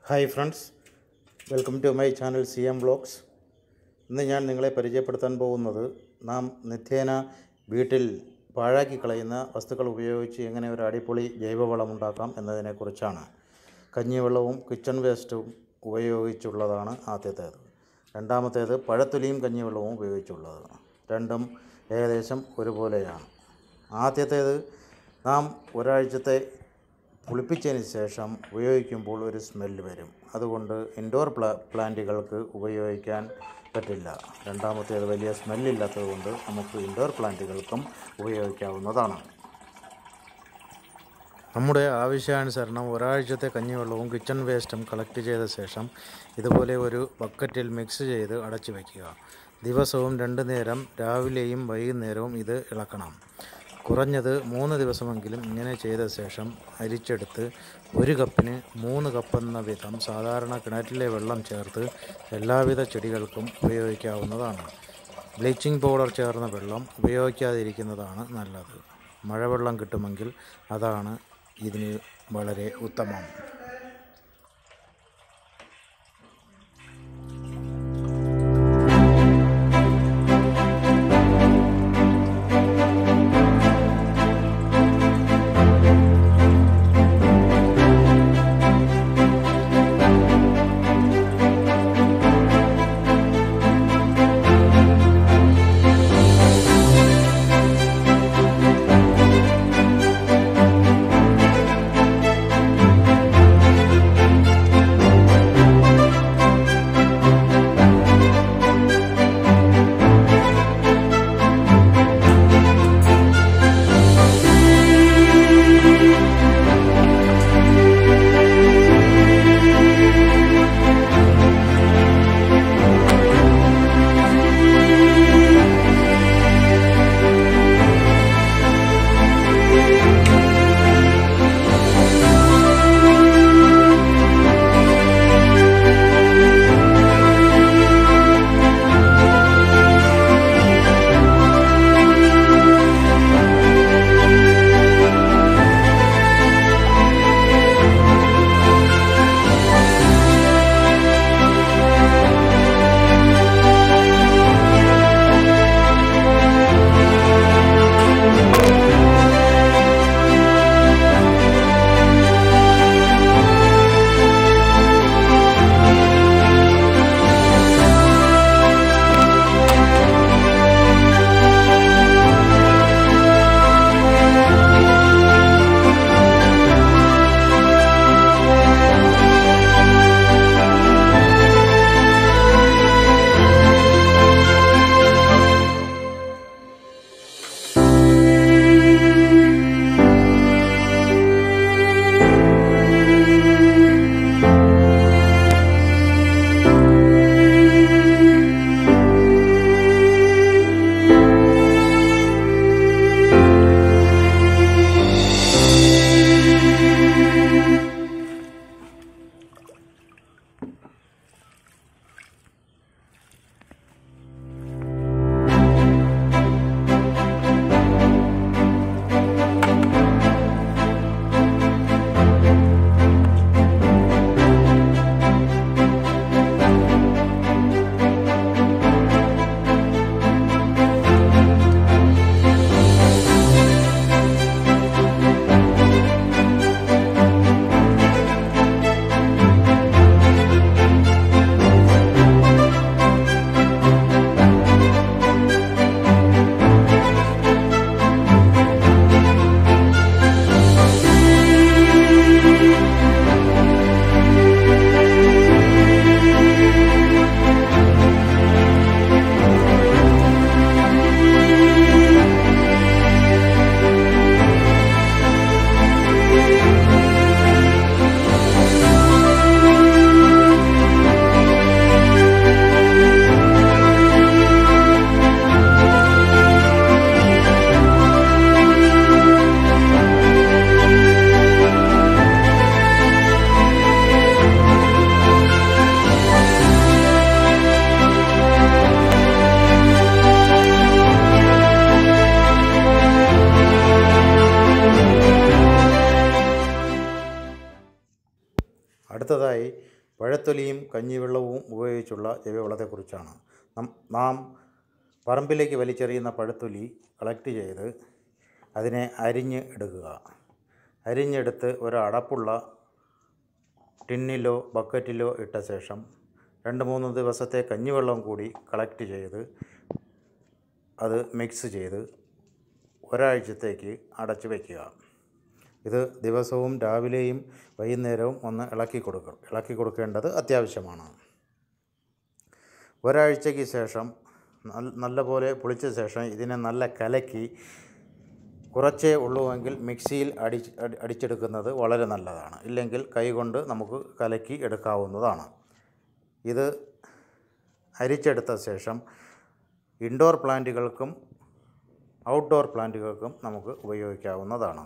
Hi friends, welcome to my channel CM vlogs. ഇന്ന് ഞാൻ നിങ്ങളെ പരിചയപ്പെടുത്താൻ പോകുന്നത് നാം നിത്യേന വീട്ടിൽ പാഴാക്കി കളയുന്ന വസ്തുക്കൾ ഉപയോഗിച്ച് എങ്ങനെ ഒരു അടിപൊളി ജൈവവളം ഉണ്ടാക്കാം എന്നതിനെക്കുറിച്ചാണ്. കഞ്ഞിവെള്ളവും കിച്ചൺ വേസ്റ്റും ഉപയോഗിച്ചുള്ളതാണ് ആദ്യത്തേത്. രണ്ടാമത്തേത് പഴത്തൊലിയും കഞ്ഞിവെള്ളവും ഉപയോഗിച്ചുള്ളത്. രണ്ടും ഏകദേശം ഒരുപോലെയാണ്. ആദ്യത്തേത് നാം ഒരാഴ്ചത്തെ പുളിപ്പിച്ചതിന് ശേഷം ഉപയോഗിക്കുമ്പോൾ ഒരു സ്മെല്ല് വരും. അതുകൊണ്ട് ഇൻഡോർ പ്ലാന്റുകൾക്ക് ഉപയോഗിക്കാൻ പറ്റില്ല. രണ്ടാമത്തേത് വലിയ സ്മെല്ലില്ലാത്തത് കൊണ്ട് നമുക്ക് ഇൻഡോർ പ്ലാന്റുകൾക്കും ഉപയോഗിക്കാവുന്നതാണ്. നമ്മുടെ ആവശ്യാനുസരണം ഒരാഴ്ചത്തെ കഞ്ഞിവെള്ളവും കിച്ചൺ വേസ്റ്റും കളക്ട് ചെയ്ത ശേഷം ഇതുപോലെ ഒരു ബക്കറ്റിൽ മിക്സ് ചെയ്ത് അടച്ചു വയ്ക്കുക. ദിവസവും 2 നേരം രാവിലെയും വൈകുന്നേരവും ഇത് ഇളക്കണം. കുറഞ്ഞത് 3 ദിവസമെങ്കിലും ഇങ്ങനെ ചെയ്ത ശേഷം അരിച്ചെടുത്ത് 1 കപ്പിന് 3 കപ്പെന്ന വിധം സാധാരണ കിണറ്റിലെ വെള്ളം ചേർത്ത് എല്ലാവിധ ചെടികൾക്കും ഉപയോഗിക്കാവുന്നതാണ്. ബ്ലീച്ചിങ് പൗഡർ ചേർന്ന വെള്ളം ഉപയോഗിക്കാതിരിക്കുന്നതാണ് നല്ലത്. മഴവെള്ളം കിട്ടുമെങ്കിൽ അതാണ് ഇതിന് വളരെ ഉത്തമം. അടുത്തതായി പഴത്തൊലിയും കഞ്ഞിവെള്ളവും ഉപയോഗിച്ചുള്ള ജൈവവളത്തെക്കുറിച്ചാണ്. നാം പറമ്പിലേക്ക് വലിച്ചെറിയുന്ന പഴത്തൊലി കളക്ട് ചെയ്ത് അതിനെ അരിഞ്ഞ് എടുക്കുക. അരിഞ്ഞെടുത്ത് ഒരടപ്പുള്ള ടിന്നിലോ ബക്കറ്റിലോ ഇട്ട ശേഷം 2-3 ദിവസത്തെ കഞ്ഞിവെള്ളം കൂടി കളക്ട് ചെയ്ത് അത് മിക്സ് ചെയ്ത് ഒരാഴ്ചത്തേക്ക് അടച്ചു വയ്ക്കുക. ഇത് ദിവസവും രാവിലെയും വൈകുന്നേരവും ഒന്ന് ഇളക്കി കൊടുക്കേണ്ടത് അത്യാവശ്യമാണ്. ഒരാഴ്ചയ്ക്ക് ശേഷം നല്ലപോലെ പുളിച്ച ശേഷം ഇതിനെ നല്ല കലക്കി, കുറച്ചേ ഉള്ളുവെങ്കിൽ മിക്സിയിൽ അടിച്ചെടുക്കുന്നത് വളരെ നല്ലതാണ്. ഇല്ലെങ്കിൽ കൈകൊണ്ട് നമുക്ക് കലക്കി എടുക്കാവുന്നതാണ്. ഇത് അരിച്ചെടുത്ത ശേഷം ഇൻഡോർ പ്ലാന്റുകൾക്കും ഔട്ട്ഡോർ പ്ലാന്റുകൾക്കും നമുക്ക് ഉപയോഗിക്കാവുന്നതാണ്.